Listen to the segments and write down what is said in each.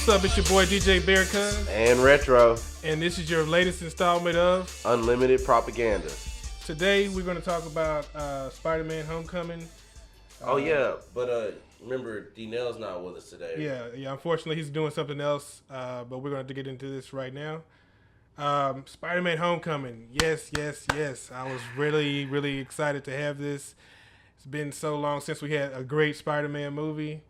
What's up? It's your boy DJ Bear Cuz. And Retro. And this is your latest installment of Unlimited Propaganda. Today we're going to talk about Spider-Man Homecoming. Remember, D-Nell's not with us today. Yeah. Unfortunately, he's doing something else, but we're going to get into this right now. Spider-Man Homecoming. Yes. I was really excited to have this. It's been so long since we had a great Spider-Man movie.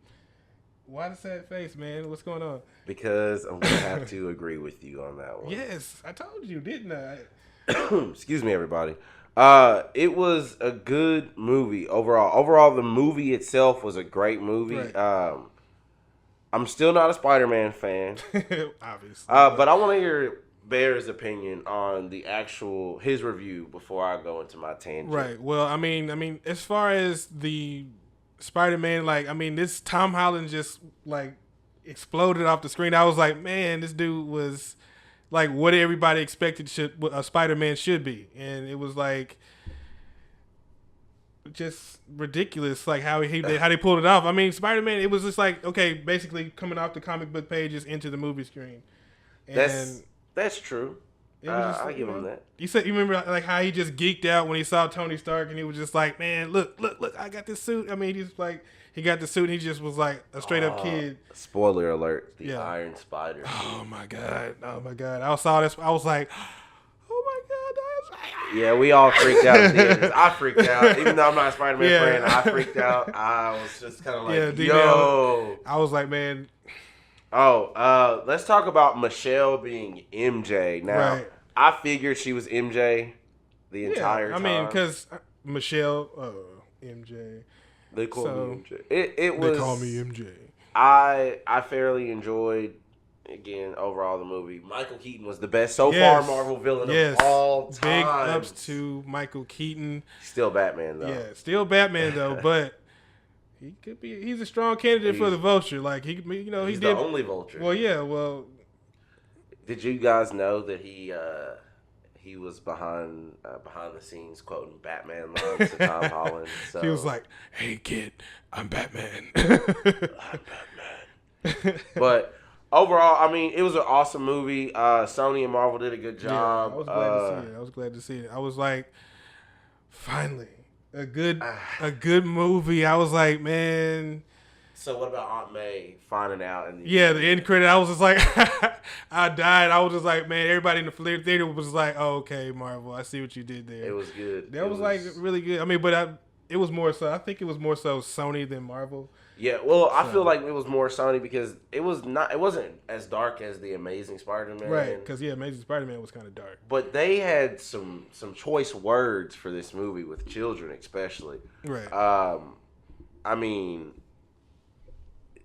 Why the sad face, man? What's going on? Because I'm going to have to agree with you on that one. Yes, I told you, didn't I? Excuse me, everybody. It was a good movie overall. Overall, the movie itself was a great movie. Right. I'm still not a Spider-Man fan. Obviously. But I want to hear Bear's opinion on his review before I go into my tangent. Right. Well, I mean, as far as the Spider-Man, this Tom Holland just exploded off the screen. I was like, man, this dude was like what everybody expected what a Spider-Man should be, and it was like just ridiculous, like how they pulled it off. I mean, Spider-Man, it was just like, okay, basically coming off the comic book pages into the movie screen. And that's true. I give him that. You remember like how he just geeked out when he saw Tony Stark, and he was just like, man, look, I got this suit. I mean, he got the suit, and he just was like a straight up kid. Spoiler alert: the Iron Spider. Oh my god! I saw this. I was like, oh my god, that's... Yeah, we all freaked out at the end. I freaked out, even though I'm not a Spider-Man fan. I freaked out. I was just kind of like, yo. I was like, man. Let's talk about Michelle being MJ. Now, right. I figured she was MJ the entire time. I mean, because Michelle, MJ. They call me MJ. They call me MJ. I fairly enjoyed, again, overall the movie. Michael Keaton was the best far Marvel villain of all time. Big ups to Michael Keaton. Still Batman, though. Yeah, still Batman, though, but... He's a strong candidate for the Vulture. Like he's the only Vulture. Well, yeah. Well, did you guys know that he was behind the scenes quoting Batman lines to Tom Holland? So. He was like, "Hey kid, I'm Batman." I'm Batman. But overall, I mean, it was an awesome movie. Sony and Marvel did a good job. Yeah, I was glad to see it. I was like, finally. A good movie. I was like, man. So what about Aunt May finding out? The end credit. I was just like, I died. I was just like, man. Everybody in the theater was like, oh, okay, Marvel. I see what you did there. It was good. That was like really good. I mean, but it was more so. I think it was more so Sony than Marvel. Yeah, well, I feel like it was more Sony because it wasn't as dark as the Amazing Spider-Man. Right, because Amazing Spider-Man was kind of dark. But they had some choice words for this movie with children, especially. Right. I mean,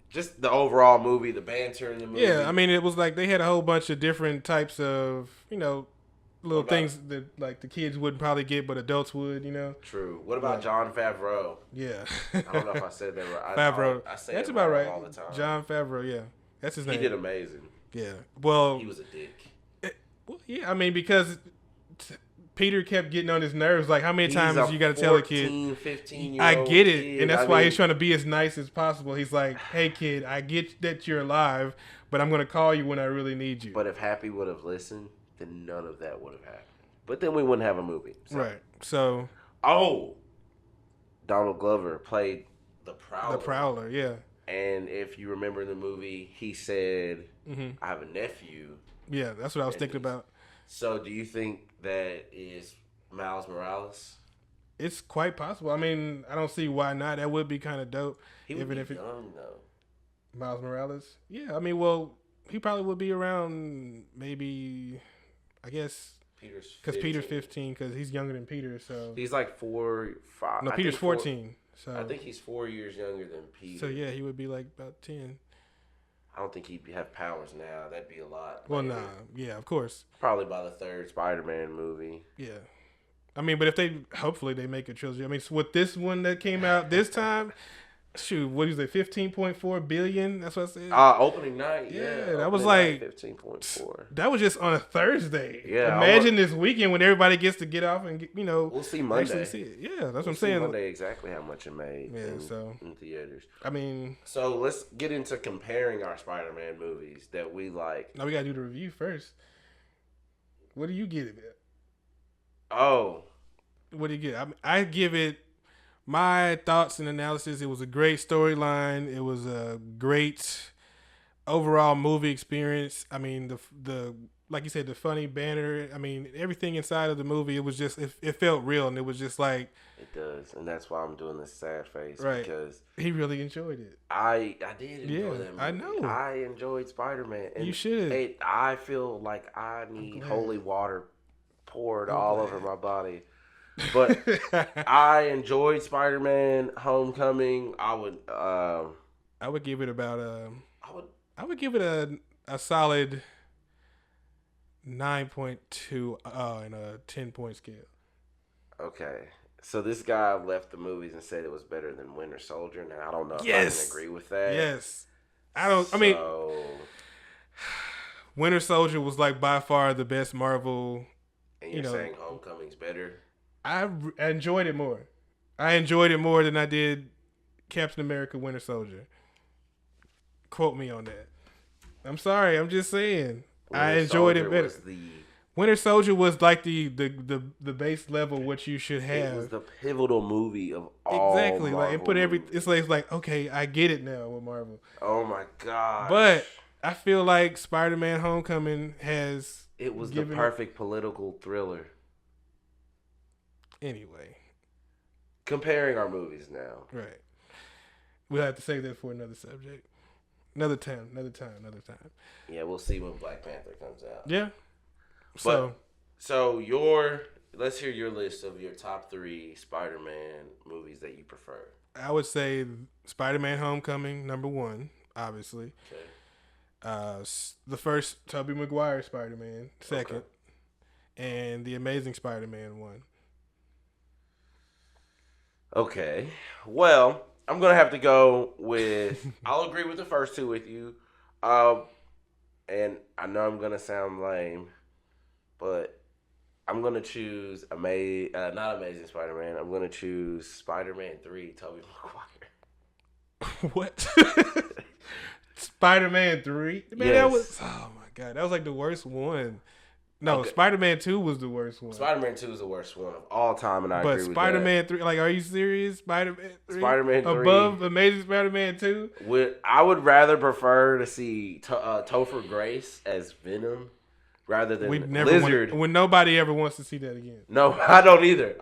just the overall movie, the banter in the movie. Yeah, I mean, it was like they had a whole bunch of different types of, little things that like the kids wouldn't probably get, but adults would, True. What about Jon Favreau? Yeah. I don't know if I said that right. Favreau. I say that's about right. All the time. Jon Favreau. Yeah, that's his name. He did amazing. Yeah. Well, he was a dick. Yeah. I mean, because Peter kept getting on his nerves. Like, how many times you got to tell a kid? 15-year-old I get it, kid. and that's why he's trying to be as nice as possible. He's like, "Hey, kid, I get that you're alive, but I'm going to call you when I really need you." But if Happy would have listened, then none of that would have happened. But then we wouldn't have a movie. So. Right. So. Oh. Donald Glover played the Prowler. The Prowler, yeah. And if you remember in the movie, he said, I have a nephew. Yeah, that's what I was thinking about. So do you think that is Miles Morales? It's quite possible. I mean, I don't see why not. That would be kind of dope. He would be young, though. Miles Morales? Yeah, I mean, well, he probably would be around maybe, I guess... Because Peter's 15, because he's younger than Peter, so... He's like 4, 5... No, Peter's 14, so... I think he's 4 years younger than Peter. So, yeah, he would be like about 10. I don't think he'd have powers now. That'd be a lot. Well, nah. Yeah, of course. Probably by the third Spider-Man movie. Yeah. I mean, but if hopefully they make a trilogy. I mean, so with this one that came out this time, shoot, what is it, 15.4 billion? That's what I said. Opening night. Yeah, that opening was night, like 15.4. that was just on a Thursday. Yeah, Imagine this weekend when everybody gets to get off and get, we'll see Monday. actually see it. Yeah, that's what I'm see saying. Monday exactly how much it made. In theaters. I mean, so let's get into comparing our Spider-Man movies that we like. Now we gotta do the review first. What do you give it? Oh, what do you get? I give it my thoughts and analysis. It was a great storyline. It was a great overall movie experience. I mean, the like you said, the funny banner. I mean, everything inside of the movie. It was just it felt real, and it was just like it does, and that's why I'm doing this sad face, right? Because he really enjoyed it. I did enjoy that movie. I know. I enjoyed Spider-Man. And you should. I feel like I need holy water poured all over my body. But I enjoyed Spider-Man Homecoming. I would give it about I would give it a solid 9.2 in a 10-point scale. Okay. So this guy left the movies and said it was better than Winter Soldier. Now I don't know if I can agree with that. Yes. I mean Winter Soldier was like by far the best Marvel. And you're saying Homecoming's better? I enjoyed it more. I enjoyed it more than I did Captain America Winter Soldier. Quote me on that. I'm sorry. I'm just saying. I enjoyed it better. Winter Soldier was like the base level what you should have. It was the pivotal movie of all exactly. Marvel Like it put movies. it's like okay, I get it now with Marvel. Oh my god! But I feel like Spider-Man: Homecoming has the perfect political thriller. Anyway, comparing our movies now, right? We'll have to save that for another subject, another time. Yeah, we'll see when Black Panther comes out. Yeah. Let's hear your list of your top 3 Spider-Man movies that you prefer. I would say Spider-Man: Homecoming, number 1, obviously. Okay. The first Tobey Maguire Spider-Man, second, and the Amazing Spider-Man 1. Okay. Well, I'm gonna have to go with. I'll agree with the first 2 with you. And I know I'm gonna sound lame, but I'm gonna choose not Amazing Spider-Man. I'm gonna choose Spider-Man 3, Tobey Maguire. What? Spider-Man 3? Man, yes. That was oh my god, that was like the worst one. No, Spider-Man 2 was the worst one. Spider-Man 2 is the worst one of all time, and I agree with that. But Spider-Man 3, like, are you serious? Spider-Man 3? Spider-Man 3. Above Amazing Spider-Man 2? I would rather prefer to see Topher Grace as Venom rather than Lizard. When nobody ever wants to see that again. No, I don't either.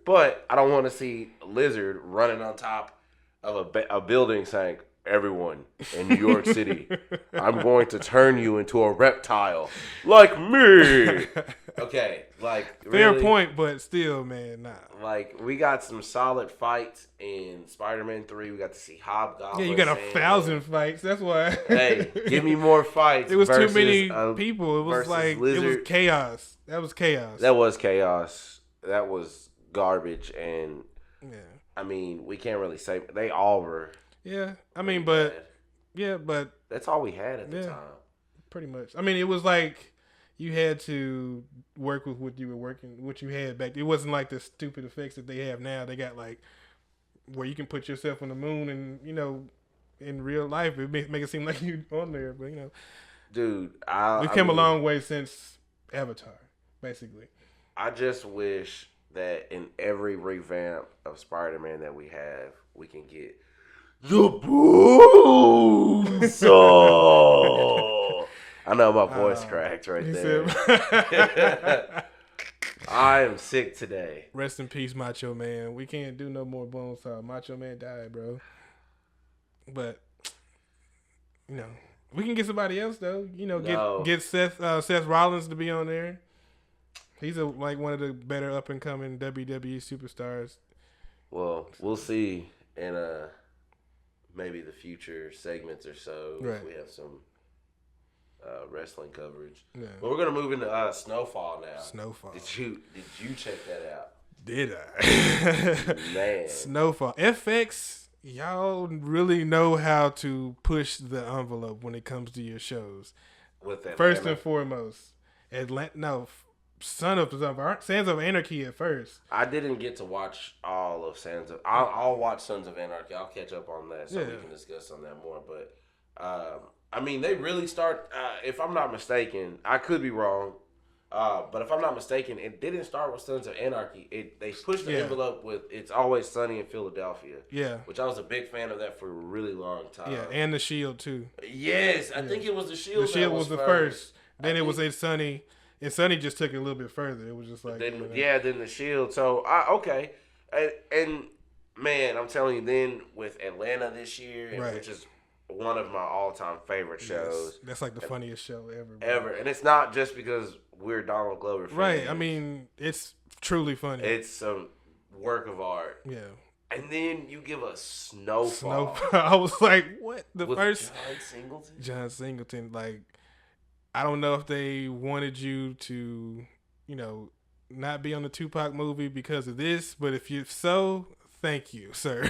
But I don't want to see Lizard running on top of a building saying, "Everyone in New York City, I'm going to turn you into a reptile like me." Okay, like fair really, point, but still, man, nah. Like we got some solid fights in Spider-Man 3. We got to see Hobgoblin. Yeah, you got 1,000 fights. That's why. Hey, give me more fights. It was too many people. It was like Lizard. It was chaos. That was chaos. That was chaos. That was garbage, and yeah. I mean, we can't really say they all were. Yeah, I mean, but that's all we had at the time. Pretty much. I mean, it was like you had to work with what you had back. It wasn't like the stupid effects that they have now. They got like where you can put yourself on the moon, and in real life, it make it seem like you on there. But dude, we've come a long way since Avatar, basically. I just wish that in every revamp of Spider-Man that we have, we can get the boom song. I know my voice cracked right there. I am sick today. Rest in peace, Macho Man. We can't do no more Bones Talk. Macho Man died, bro. But we can get somebody else though. Get Seth Rollins to be on there. He's like one of the better up and coming WWE superstars. Well, we'll see in maybe the future segments or so if we have some wrestling coverage. Yeah. But we're gonna move into Snowfall now. Snowfall. Did you check that out? Did I? Man. Snowfall. FX. y'all really know how to push the envelope when it comes to your shows. with First and Atlanta. foremost, Atlanta. No, Sons of Anarchy at first. I didn't get to watch all of Sons of. I'll watch Sons of Anarchy. I'll catch up on that so Yeah, we can discuss on that more. But I mean, they really start. If I'm not mistaken, I could be wrong. But if I'm not mistaken, it didn't start with Sons of Anarchy. They pushed the Yeah. envelope with "It's Always Sunny in Philadelphia." yeah, which I was a big fan of that for a really long time. yeah, and the Shield too. Yes, I think it was the Shield. The Shield was the first. Then I it was think- It's Sunny, and Sunny just took it a little bit further. It was just like Then then the Shield. So okay, and man, I'm telling you, then with Atlanta this year, Right. which is one of my all-time favorite shows yes, that's like the funniest show ever. Bro. ever, and it's not just because we're Donald Glover fans. Right. I mean, it's truly funny. it's a work of art. yeah. And then you give us Snowfall. I was like, what? The with first John Singleton. John Singleton. Like, I don't know if they wanted you to, not be on the Tupac movie because of this, but if you so, thank you, sir.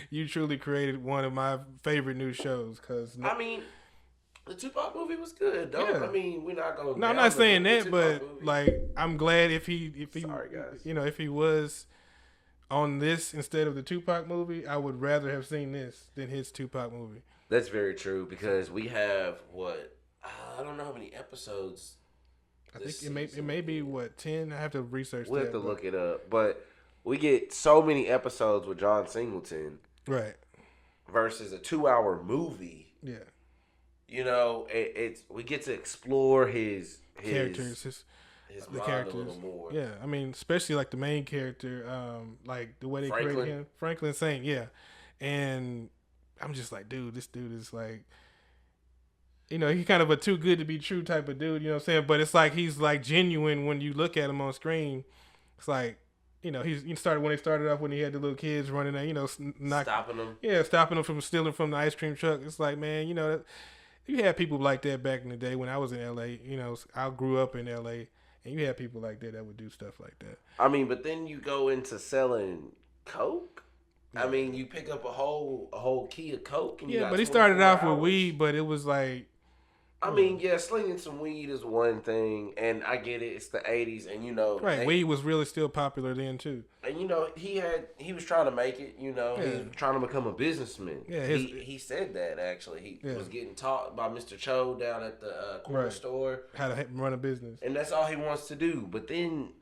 You truly created one of my favorite new shows. Cause I mean, the Tupac movie was good. Don't Yeah. I mean, we're not gonna. no, I'm down not the saying Tupac that, but movie. like, I'm glad if he, Sorry, guys. if he was on this instead of the Tupac movie, I would rather have seen this than his Tupac movie. That's very true because we have what I don't know how many episodes. I this think it season. may be what 10. I have to research. We'll that, have to but- look it up, but we get so many episodes with John Singleton Right. versus a 2-hour movie. Yeah. It's we get to explore his Characters. his The mind characters. a little more. Yeah. I mean, especially like the main character, like the way they Franklin. created him, Franklin Saint. Yeah. And I'm just like, dude, this dude is like, he's kind of a too good to be true type of dude. You know what I'm saying? But it's like he's like genuine when you look at him on screen. It's like, he started when he started off when he had the little kids running there, Stopping them. stopping them from stealing from the ice cream truck. It's like, man, you had people like that back in the day when I was in LA. I grew up in LA, and you had people like that would do stuff like that. I mean, but then you go into selling coke. I Yeah. mean, you pick up a whole key of coke. And you Yeah, got but he started 24 off with hours. weed, but it was like, I mean, yeah, slinging some weed is one thing, and I get it. It's the '80s, and right, weed was really still popular then too. and he was trying to make it. He Yeah. was trying to become a businessman. Yeah, he said that actually. He Yeah. was getting taught by Mr. Cho down at the corner Right. store, How to run a business. and that's all he wants to do. But then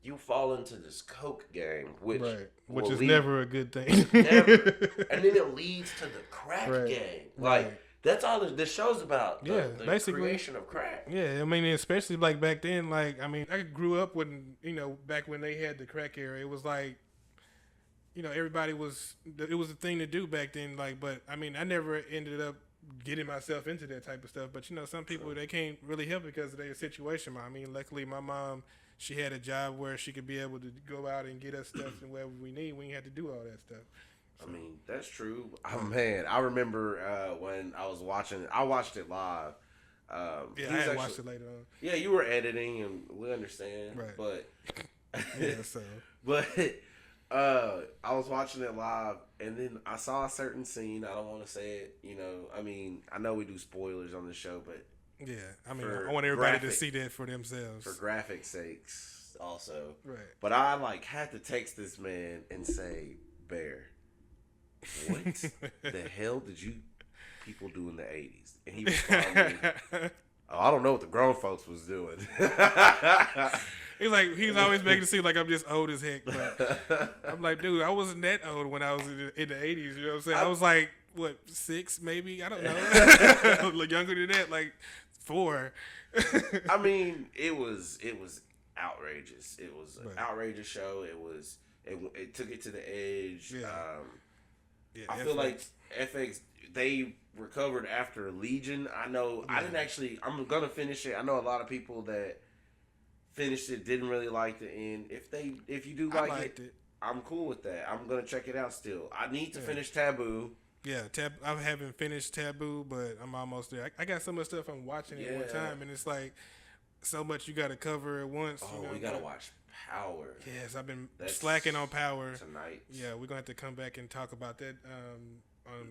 you fall into this coke game, which Which will is lead- never a good thing. Never. And then it leads to the crack Right. game. Like Right. that's all the show's about. Yeah, the basically. creation of crack. Yeah, I mean, especially like back then. Like, I mean, I grew up when back when they had the crack era. It was like, everybody was. It was a thing to do back then. Like, but I mean, I never ended up getting myself into that type of stuff. But some people they can't really help it because of their situation. I mean, luckily my mom, she had a job where she could be able to go out and get us stuff and whatever we need. We ain't had to do all that stuff. I mean, that's true. Oh man, I remember when I was watching. I watched it live. Yeah, he I was had watched it later on. Yeah, you were editing, and we understand. Right. But Yeah, so but I was watching it live, and then I saw a certain scene. I don't want to say it. I mean, I know we do spoilers on the show, but yeah, I mean, For I want everybody to graphic- see that for themselves. for graphic sakes, also. Right. But I had to text this man and say, "Bear, what the hell did you people do in the '80s?" And he responded, "Oh, I don't know what the grown folks was doing." He's always making it seem like I'm just old as heck. But I'm like, dude, I wasn't that old when I was in the 80s. You know what I'm saying? I was like, what, 6 maybe? I don't know. Like younger than that, like 4. I mean, it was outrageous. It was an Right. outrageous show. It took it to the edge. Yeah. Yeah, I feel like FX they recovered after Legion. I know I didn't actually. I'm gonna finish it. I know a lot of people that finished it didn't really like the end. If you do I like liked it. I'm cool with that. I'm gonna check it out still. I need to Yeah. finish Taboo. Yeah, I haven't finished Taboo, but I'm almost there. I got so much stuff I'm watching at one Yeah. time, and it's like so much you got to cover at once. Oh, you know? we gotta watch Power. Yes, I've been That's slacking on Power. tonight. Yeah, we're gonna have to come back and talk about that.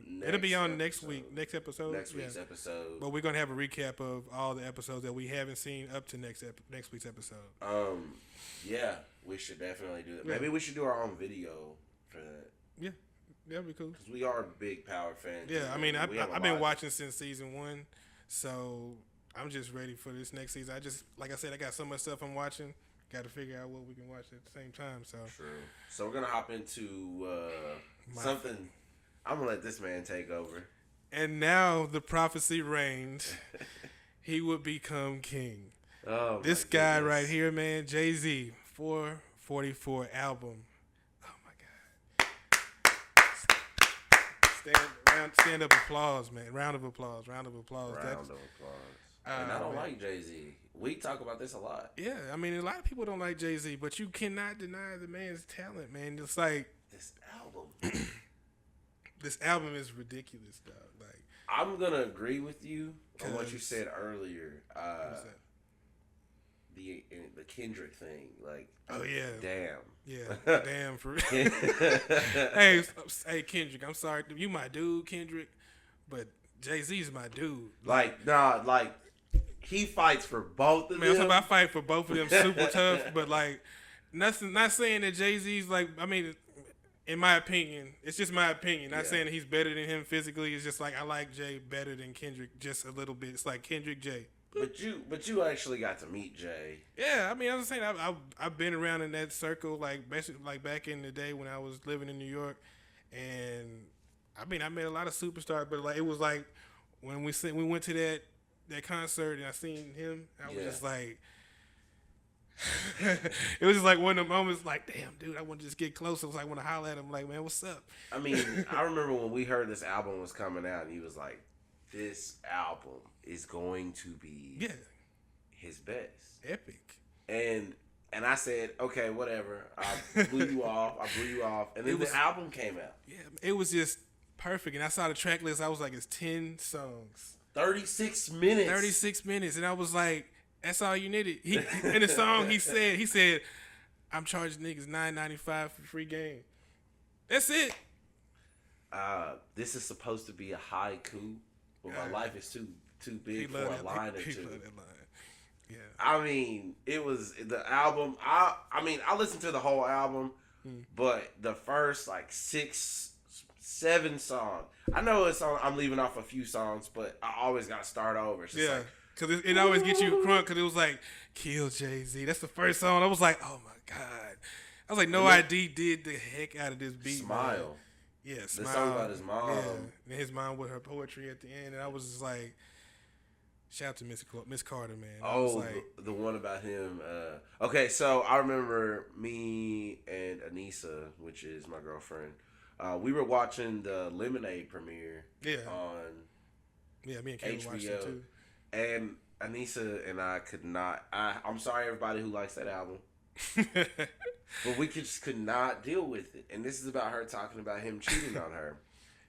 Next It'll be on next episode. week, next episode. Next week's episode. But we're gonna have a recap of all the episodes that we haven't seen up to next week's episode. Yeah, we should definitely do that. Yeah. Maybe we should do our own video for that. Yeah, that'd be cool. Because we are big Power fans. Yeah, I mean, We have a I've been lot. watching since season 1, so I'm just ready for this next season. Like I said, I got so much stuff I'm watching. Got to figure out what we can watch at the same time. So True. So we're gonna hop into something. I'm gonna let this man take over. And now the prophecy reigned. He would become king. Oh, This my guy goodness. right here, man, Jay-Z, 444 album. Oh my God. Stand up applause, man. Round of applause. Round of applause. Uh, And I don't man. like Jay-Z. We talk about this a lot. Yeah, I mean, a lot of people don't like Jay-Z, but you cannot deny the man's talent, man. It's like This album. this album is ridiculous, dog. Like, I'm gonna agree with you on what you 'Cause- said earlier. what's that? The Kendrick thing, like, Oh yeah, damn. yeah, damn for real. Hey, Kendrick, I'm sorry, you my dude, Kendrick, but Jay-Z's my dude. Like, nah, like, he fights for both of Man, them. I fight for both of them super tough, but like, nothing. Not saying that Jay-Z's like. I mean, in my opinion, it's just my opinion. Not Yeah. saying that he's better than him physically. It's just like I like Jay better than Kendrick just a little bit. It's like Kendrick, Jay. But you actually got to meet Jay. Yeah, I mean, I was saying I've been around in that circle, like basically like back in the day when I was living in New York, and I mean I met a lot of superstars, but like it was like when we went to that concert and I seen him, I was Yeah. just like, it was just like one of the moments, like damn, dude, I want to just get close. It was like when I holler at him, like man, what's up? I mean, I remember when we heard this album was coming out, and he was like, "This album is going to be Yeah, his best." epic. And I said, "Okay, whatever." I blew you off. And then the album came out. Yeah, it was just perfect. And I saw the track list. I was like, it's 10 songs. 36 minutes. 36 minutes, and I was like, "That's all you needed." He in the song he said, "I'm charging niggas $9.95 for free game." That's it. This is supposed to be a haiku, but my life is too He big for loved a that. line or He two. loved that line. Yeah. I mean, it was the album. I mean, I listened to the whole album, but the first like 6, 7 songs. I know it's on. I'm leaving off a few songs, but I always got to start over. It's just Yeah. like, Because it always gets you crunk because it was like, "Kill Jay-Z." That's the first song. I was like, oh my God. I was like, No ID did the heck out of this beat. Smile. Man. Yeah, The Smile. song about his mom. Yeah. And his mom with her poetry at the end. And I was just like, shout out to Miss Carter, man. I was Oh, like, the one about him. Okay, so I remember me and Anissa, which is my girlfriend. We were watching the Lemonade premiere yeah. on Yeah, me and Kevin watched it HBO, too. and Anissa and I could not. I'm sorry, everybody who likes that album, but we just could not deal with it. And this is about her talking about him cheating on her.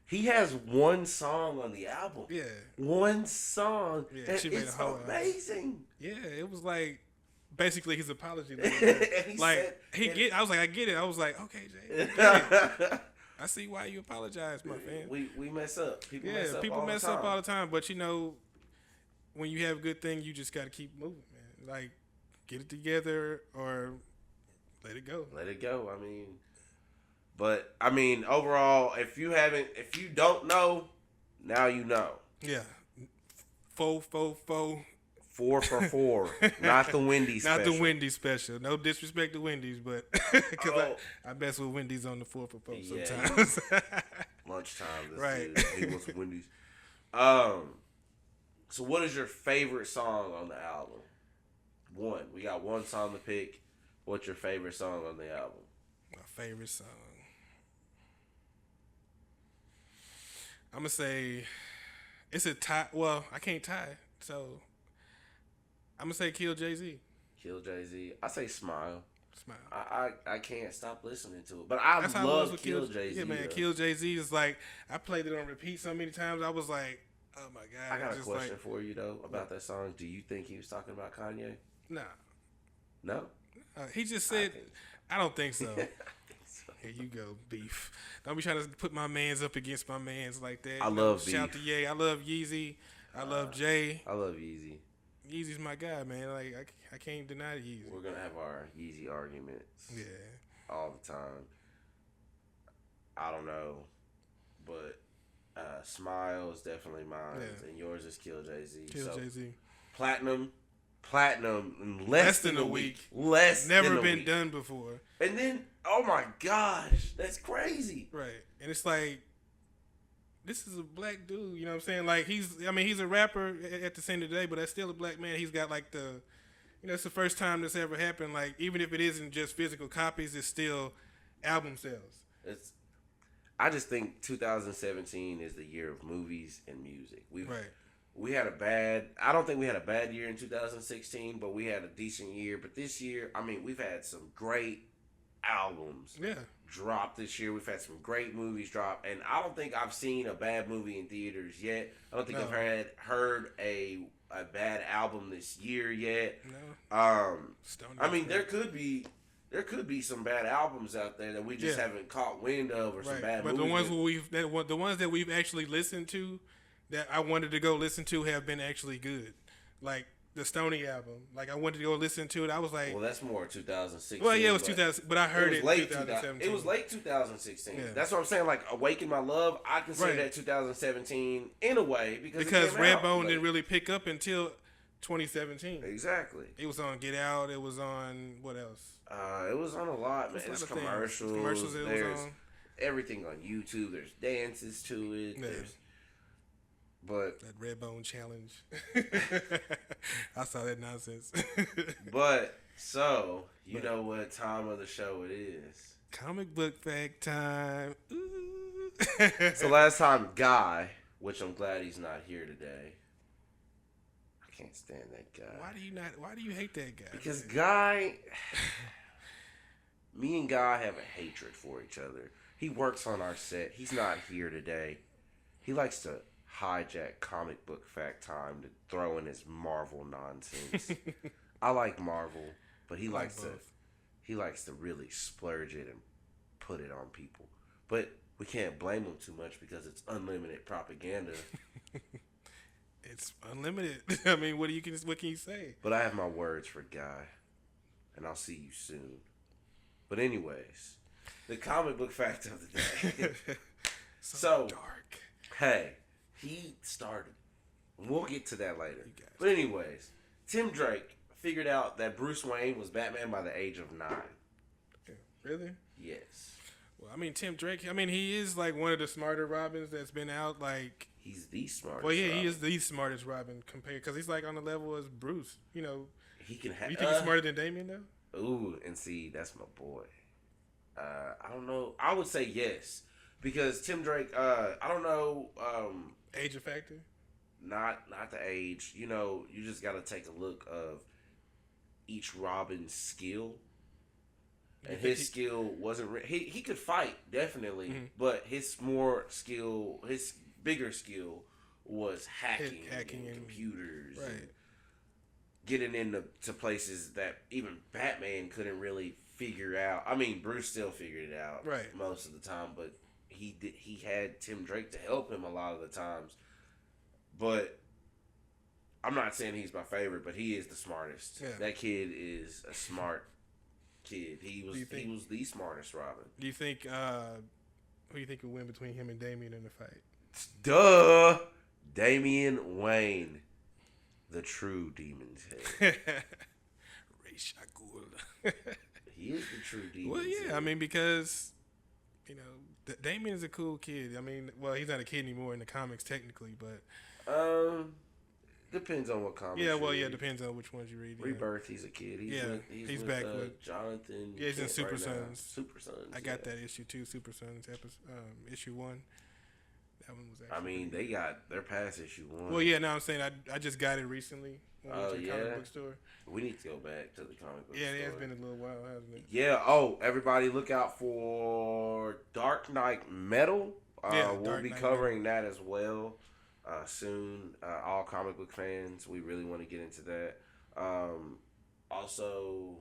He has one song on the album. Yeah. One song. Yeah, And she made it's a whole album. amazing. Yeah, it was like basically his apology. And he Like said, I was like, I get it. I was like, okay, Jay, I get it. I see why you apologize, my fan. we mess up. People Yeah, mess up. people all mess the time. up all the time, but you know, when you have a good thing, you just got to keep moving, man. Like, get it together or let it go. Let it go. I mean, overall, if you don't know, now you know. Yeah, 4, 4, 4. 4 for 4, not the Wendy's Not special. the Wendy's special. No disrespect to Wendy's, but because Oh. I mess with Wendy's on the 4 for 4 Yeah, sometimes. Lunchtime. This Right. dude, he wants Wendy's. So what is your favorite song on the album? One. We got one song to pick. What's your favorite song on the album? My favorite song. I'm gonna say it's a tie. Well, I can't tie, so I'm gonna say "Kill Jay-Z." Kill Jay-Z. I say Smile. Smile. I can't stop listening to it. But I That's how it was love with Kill Jay-Z. Yeah, man, though. "Kill Jay-Z" is like I played it on repeat so many times. I was like, oh my God. I got a just question like, for you though about that song. Do you think he was talking about Kanye? nah, No. He just I said, think so. I don't think so. I think so. Here you go, beef. Don't be trying to put my mans up against my mans like that. I You know, love shout to beef. Ye. I love Yeezy. I love Jay. I love Yeezy. Yeezy's my guy, man. Like I can't deny Yeezy. We're gonna have our Yeezy arguments Yeah. all the time. I don't know, but Smile is definitely mine, Yeah. and yours is Kill Jay Z. Kill So Jay Z. platinum in less than a week. Less Never than a been week. done before. And then, oh my gosh, that's crazy. Right. And it's like, this is a black dude, you know what I'm saying? Like, he's a rapper at the end of the day, but that's still a black man. He's got like it's the first time this ever happened. Like, even if it isn't just physical copies, it's still album sales. I just think 2017 is the year of movies and music. We had I don't think we had a bad year in 2016, but we had a decent year. But this year, I mean, we've had some great albums drop this year. We've had some great movies drop, and I don't think I've seen a bad movie in theaters yet. I don't think I've heard a bad album this year yet. No. I mean, there could be some bad albums out there that we just haven't caught wind of, or some bad but movies. the ones that we've actually listened to, that I wanted to go listen to, have been actually good. Like the Stoney album. Like, I wanted to go listen to it. I was like, well, that's more 2016. well, yeah, it was 2000, but I heard it late 2017. It was late 2016. Yeah. That's what I'm saying. Like, Awaken My Love, I consider that 2017 in a way because Redbone didn't really pick up until 2017. Exactly. It was on Get Out. It was on what else? It was on a lot, man. It's commercials. Commercials. It There's was on everything on YouTube. There's dances to it. Yeah. But that Redbone challenge. I saw that nonsense. but so you know what time of the show it is? Comic book fact time. Ooh. So last time, Guy, which I'm glad he's not here today. I can't stand that guy. Why do you hate that guy? Because Guy, me and Guy have a hatred for each other. He works on our set. He's not here today. He likes to hijack comic book fact time to throw in his Marvel nonsense. I like Marvel, but he likes to really splurge it and put it on people. But we can't blame him too much because it's unlimited propaganda. It's unlimited. I mean, what can you say? But I have my words for Guy, and I'll see you soon. But anyways, the comic book fact of the day. so dark. Hey, he started. We'll get to that later. But anyways, Tim Drake figured out that Bruce Wayne was Batman by the age of 9. Really? Yes. Well, I mean, Tim Drake, he is like one of the smarter Robins that's been out. Like, he's the smartest. Well, yeah, Robin. he is the smartest Robin compared, because he's like on the level as Bruce. You know, he can have. You think he's smarter than Damian though? Ooh, and see, that's my boy. I don't know. I would say yes, because Tim Drake. I don't know. Age a factor? Not the age. You know, you just got to take a look of each Robin's skill. And his skill wasn't. He could fight definitely, but his bigger skill was hacking and computers, and getting into places that even Batman couldn't really figure out. I mean, Bruce still figured it out most of the time, but he had Tim Drake to help him a lot of the times. But I'm not saying he's my favorite, but he is the smartest. Yeah. That kid is a smart kid. He was the smartest Robin. Do you think who do you think will win between him and Damian in the fight? Duh. Damian Wayne, the true Demon's Head. Ra's al Ghul. He is the true Demon's Well, yeah, Head. I mean, because Damian is a cool kid. I mean, well, he's not a kid anymore in the comics technically, but depends on what comics. Yeah, well, you yeah, read. depends on which ones you read. Rebirth, he's a kid. He's with, back with Jonathan. Yeah, he's in Super right Sons. Super Sons. I got that issue too. Super Sons issue 1. That one was. I mean, they got their past issue 1. Well, yeah. No, I'm saying I just got it recently. When I went to the comic book store. We need to go back to the comic book store. Yeah, it's been a little while, hasn't it? Yeah. Oh, everybody, look out for Dark Knight Metal. We'll be covering that as well soon. All comic book fans, we really want to get into that. Also,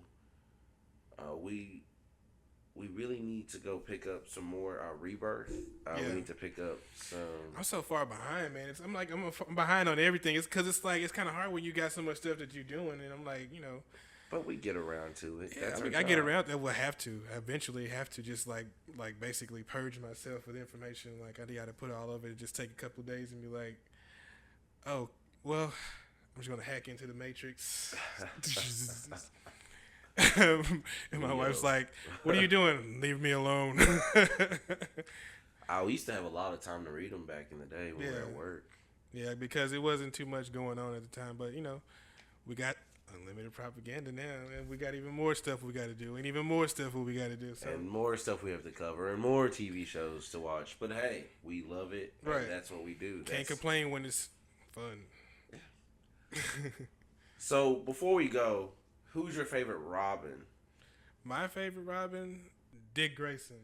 We really need to go pick up some more Rebirth. We need to pick up some. I'm so far behind, man. I'm behind on everything. It's because it's kind of hard when you got so much stuff that you're doing, and I'm like, But we get around to it. Yeah, I get around that. We'll have to eventually just like basically purge myself with information. Like I got to put all of it. Just take a couple of days and be like, oh well, I'm just gonna hack into the Matrix. And my wife's like, "What are you doing? Leave me alone." We used to have a lot of time to read them back in the day when we were at work. Yeah, because it wasn't too much going on at the time. But we got unlimited propaganda now, and we got even more stuff we got to do, and even more stuff we got to do. So. And more stuff we have to cover, and more TV shows to watch. But hey, we love it. Right. And that's what we do. Can't complain when it's fun. Yeah. So before we go, who's your favorite Robin? My favorite Robin, Dick Grayson.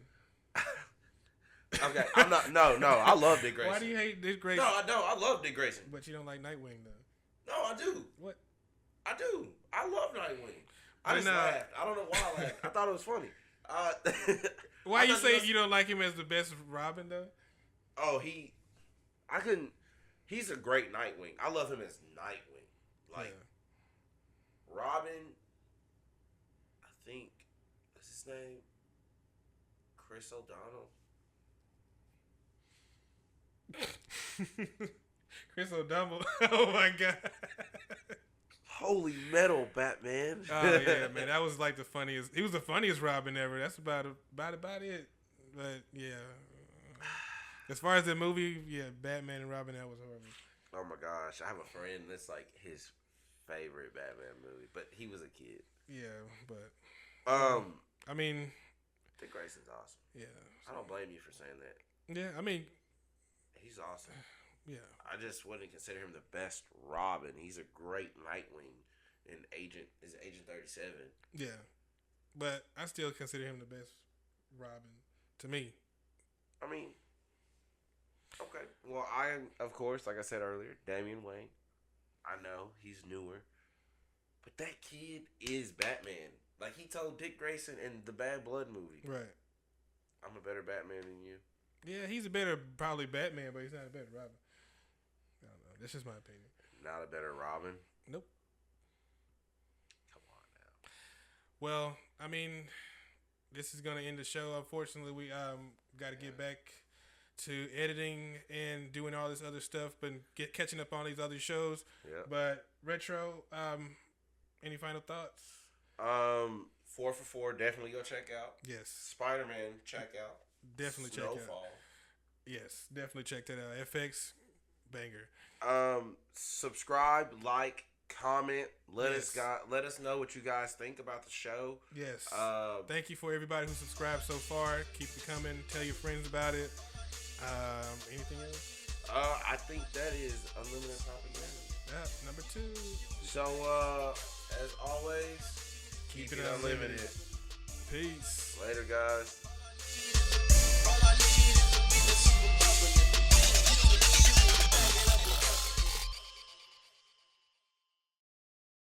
Okay, I'm not. No, I love Dick Grayson. Why do you hate Dick Grayson? No, I don't. I love Dick Grayson. But you don't like Nightwing, though. No, I do. What? I do. I love Nightwing. I just laughed. I don't know why I laughed. I thought it was funny. Why you say you don't like him as the best Robin, though? Oh, he's a great Nightwing. I love him as Nightwing. Like, Robin, I think, what's his name? Chris O'Donnell. Chris O'Donnell. Oh my God. Holy metal, Batman. Oh yeah, man. That was like the funniest. He was the funniest Robin ever. That's about it. But yeah. As far as the movie, Batman and Robin, that was horrible. Oh my gosh. I have a friend that's like his favorite Batman movie. But he was a kid. Yeah, but I mean, Dick Grayson's awesome. Yeah. I don't blame you for saying that. Yeah, I mean, he's awesome. Yeah. I just wouldn't consider him the best Robin. He's a great Nightwing and Agent 37. Yeah. But I still consider him the best Robin to me. I mean, okay. Well, of course, like I said earlier, Damian Wayne. I know he's newer. But that kid is Batman. Like he told Dick Grayson in the Bad Blood movie. Right. I'm a better Batman than you. Yeah, he's a better probably Batman, but he's not a better Robin. I don't know. That's just my opinion. Not a better Robin? Nope. Come on now. Well, I mean, this is gonna end the show. Unfortunately, we got to get back to editing and doing all this other stuff, but catching up on these other shows. Yeah. But Retro, any final thoughts? 4 for 4, definitely go check out. Yes. Spider-Man, check out. Definitely Snowfall. check out. Yes, definitely check that out. FX, banger. Subscribe, like, comment. Let us know what you guys think about the show. Yes. Thank you for everybody who subscribed so far. Keep it coming. Tell your friends about it. Anything else? I think that is unlimited propaganda. Yeah, number 2. So, as always, keep it unlimited. Peace. Later, guys.